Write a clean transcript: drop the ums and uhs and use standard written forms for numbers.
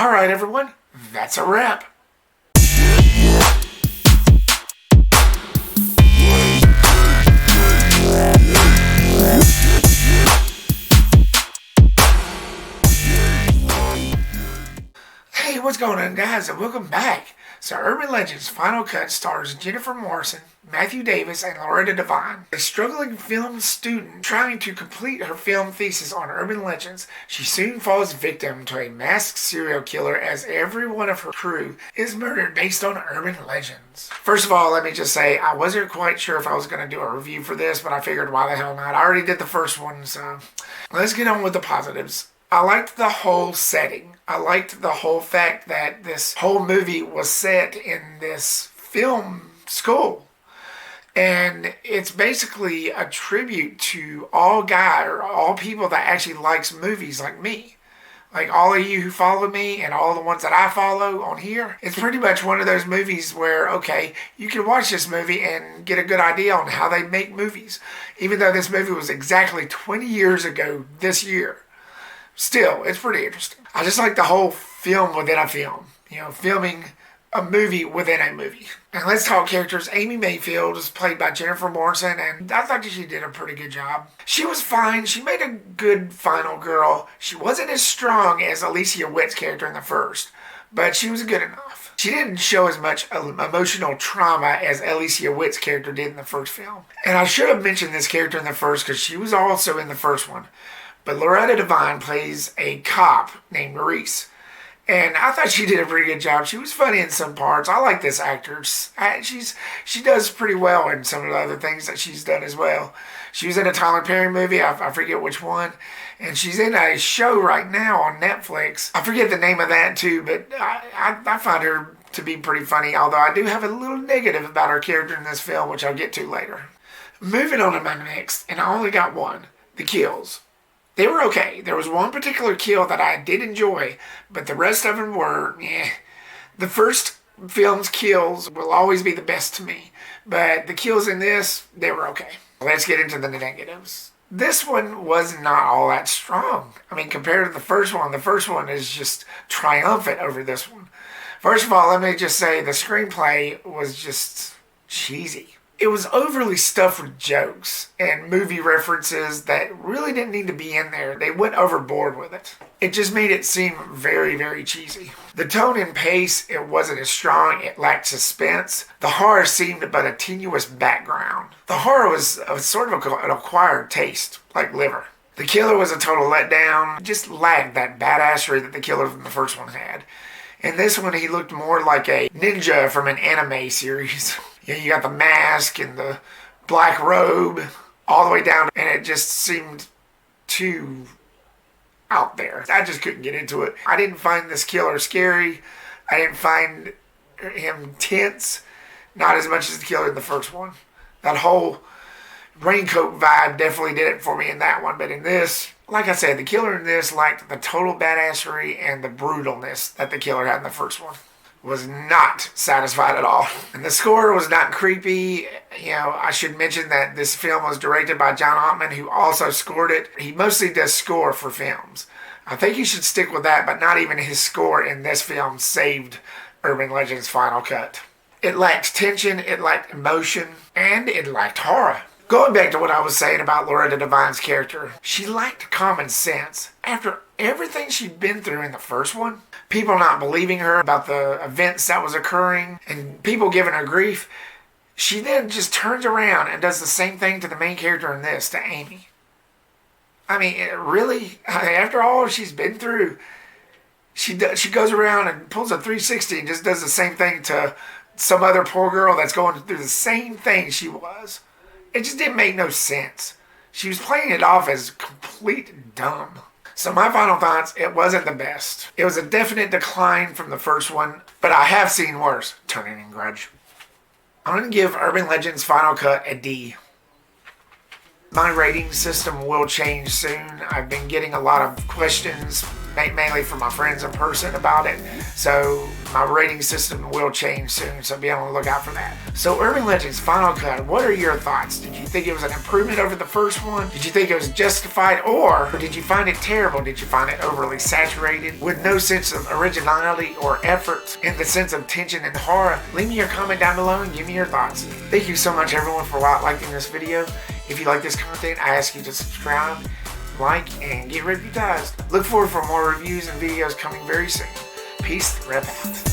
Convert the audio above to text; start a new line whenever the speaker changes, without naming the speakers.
Alright everyone, that's a wrap. Hey, what's going on guys, and welcome back. So Urban Legends Final Cut stars Jennifer Morrison, Matthew Davis, and Loretta Devine. A struggling film student trying to complete her film thesis on urban legends, she soon falls victim to a masked serial killer as every one of her crew is murdered based on urban legends. First of all, let me just say, I wasn't quite sure if I was going to do a review for this, but I figured why the hell not. I already did the first one, so let's get on with the positives. I liked the whole setting. I liked the whole fact that this whole movie was set in this film school. And it's basically a tribute to all people that actually likes movies like me. Like all of you who follow me and all the ones that I follow on here. It's pretty much one of those movies where, okay, you can watch this movie and get a good idea on how they make movies. Even though this movie was exactly 20 years ago this year. Still, it's pretty interesting. I just like the whole film within a film. You know, filming a movie within a movie. And let's talk characters. Amy Mayfield is played by Jennifer Morrison, and I thought she did a pretty good job. She was fine. She made a good final girl. She wasn't as strong as Alicia Witt's character in the first, but she was good enough. She didn't show as much emotional trauma as Alicia Witt's character did in the first film. And I should have mentioned this character in the first because she was also in the first one. But Loretta Devine plays a cop named Reese. And I thought she did a pretty good job. She was funny in some parts. I like this actor. She does pretty well in some of the other things that she's done as well. She was in a Tyler Perry movie. I forget which one. And she's in a show right now on Netflix. I forget the name of that too, but I find her to be pretty funny. Although I do have a little negative about her character in this film, which I'll get to later. Moving on to my next, and I only got one. The kills. They were okay. There was one particular kill that I did enjoy, but the rest of them were, The first film's kills will always be the best to me, but the kills in this, they were okay. Let's get into the negatives. This one was not all that strong. I mean, compared to the first one is just triumphant over this one. First of all, let me just say the screenplay was just cheesy. It was overly stuffed with jokes and movie references that really didn't need to be in there. They went overboard with it. It just made it seem very, very cheesy. The tone and pace, it wasn't as strong. It lacked suspense. The horror seemed but a tenuous background. The horror was sort of an acquired taste, like liver. The killer was a total letdown. It just lacked that badassery that the killer from the first one had. In this one, he looked more like a ninja from an anime series. You got the mask and the black robe all the way down, and it just seemed too out there. I just couldn't get into it. I didn't find this killer scary. I didn't find him tense, not as much as the killer in the first one. That whole raincoat vibe definitely did it for me in that one, but in this, like I said, the killer in this lacked the total badassery and the brutalness that the killer had in the first one. Was not satisfied at all. And the score was not creepy. You know, I should mention that this film was directed by Ottman, who also scored it. He mostly does score for films. I think he should stick with that, but not even his score in this film saved Urban Legends Final Cut. It lacked tension, it lacked emotion, and it lacked horror. Going back to what I was saying about Loretta Devine's character, she lacked common sense. After everything she'd been through in the first one, people not believing her about the events that was occurring, and people giving her grief, she then just turns around and does the same thing to the main character in this, to Amy. I mean, really? After all she's been through, she goes around and pulls a 360 and just does the same thing to some other poor girl that's going through the same thing she was. It just didn't make no sense. She was playing it off as complete dumb. So my final thoughts, it wasn't the best. It was a definite decline from the first one, but I have seen worse. Turning in Grudge. I'm going to give Urban Legends Final Cut a D. My rating system will change soon. I've been getting a lot of questions mainly for my friends in person about it. So my rating system will change soon, so be on the lookout for that. So Urban Legends Final Cut, what are your thoughts? Did you think it was an improvement over the first one? Did you think it was justified, or did you find it terrible? Did you find it overly saturated with no sense of originality or effort in the sense of tension and horror? Leave me your comment down below and give me your thoughts. Thank you so much everyone for liking this video. If you like this content, I ask you to subscribe, like, and get reputation. Look forward for more reviews and videos coming very soon. Peace, rep out.